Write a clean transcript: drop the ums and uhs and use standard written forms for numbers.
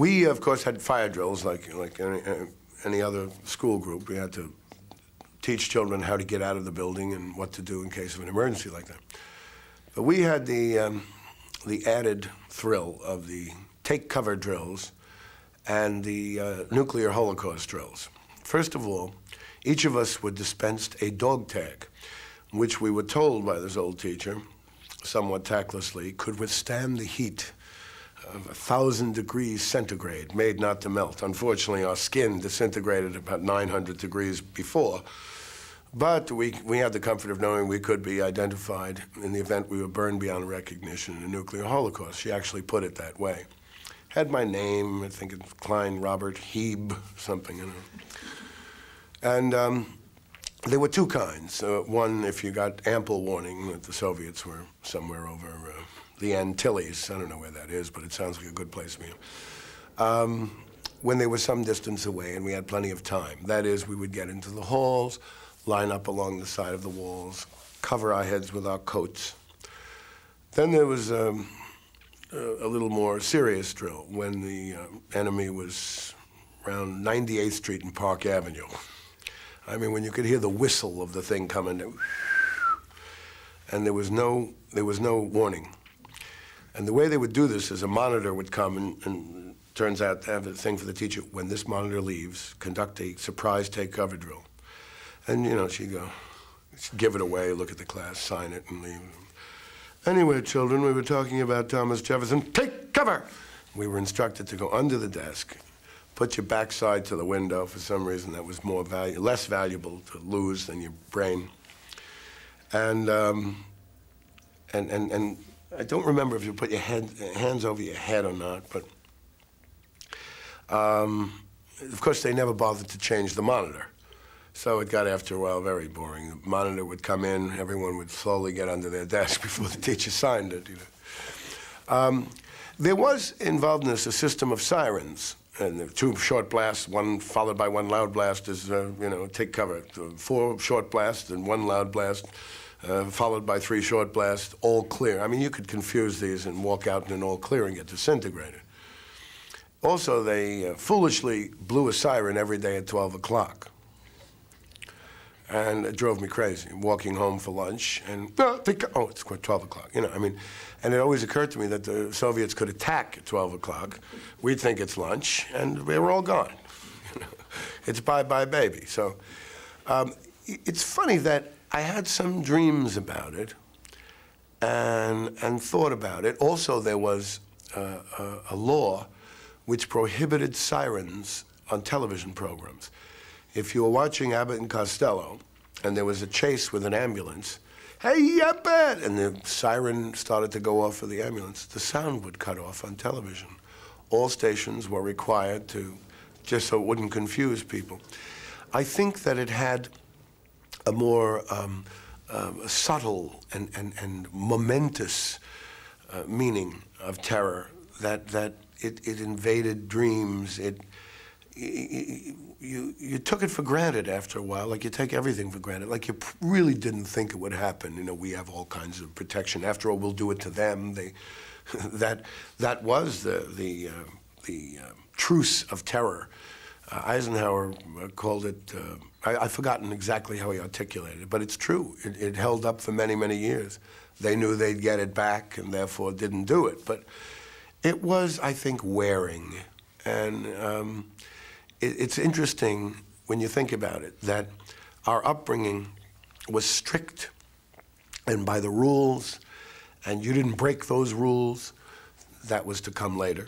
We, of course, had fire drills like any other school group. We had to teach children how to get out of the building and what to do in case of an emergency like that. But we had the added thrill of the take cover drills and the nuclear Holocaust drills. First of all, each of us were dispensed a dog tag, which we were told by this old teacher, somewhat tactlessly, could withstand the heat of 1,000 degrees centigrade, made not to melt. Unfortunately, our skin disintegrated about 900 degrees before, but we had the comfort of knowing we could be identified in the event we were burned beyond recognition in a nuclear Holocaust. She actually put it that way. Had my name, I think it's Klein, Robert, Heeb, something, you know. And there were two kinds. One, if you got ample warning that the Soviets were somewhere over the Antilles. I don't know where that is, but it sounds like a good place to be. When they were some distance away and we had plenty of time. That is, we would get into the halls, line up along the side of the walls, cover our heads with our coats. Then there was a little more serious drill when the enemy was around 98th Street and Park Avenue. I mean, when you could hear the whistle of the thing coming, and there was no warning. And the way they would do this is a monitor would come and turns out to have a thing for the teacher, when this monitor leaves, conduct a surprise take cover drill. And, you know, she'd go, she'd give it away, look at the class, sign it, and leave. Anyway, children, we were talking about Thomas Jefferson. Take cover! We were instructed to go under the desk, put your backside to the window. For some reason, that was less valuable to lose than your brain. And I don't remember if you put your hands over your head or not, but of course, they never bothered to change the monitor. So it got, after a while, very boring. The monitor would come in, everyone would slowly get under their desk before the teacher signed it, you know. There was involved in this a system of sirens, and 2 short blasts, one followed by 1 loud blast is, you know, take cover. 4 short blasts and 1 loud blast, followed by 3 short blasts, all clear. I mean, you could confuse these and walk out in an all clear and get disintegrated. Also, they foolishly blew a siren every day at 12 o'clock. And it drove me crazy, walking home for lunch, and, oh, it's 12 o'clock, you know, I mean, and it always occurred to me that the Soviets could attack at 12 o'clock. We'd think it's lunch, and they were all gone. You know, it's bye-bye, baby. So it's funny that I had some dreams about it and thought about it. Also, there was a law which prohibited sirens on television programs. If you were watching Abbott and Costello, and there was a chase with an ambulance, hey, Abbott! And the siren started to go off for the ambulance, the sound would cut off on television. All stations were required to, just so it wouldn't confuse people. I think that it had a more subtle and momentous meaning of terror, that it invaded dreams. You took it for granted after a while, like you take everything for granted, like you really didn't think it would happen. You know, we have all kinds of protection. After all, we'll do it to them. That was the truce of terror. Eisenhower called it, I've forgotten exactly how he articulated it, but it's true. It held up for many, many years. They knew they'd get it back and therefore didn't do it. But it was, I think, wearing. And it's interesting when you think about it that our upbringing was strict and by the rules, and you didn't break those rules. That was to come later.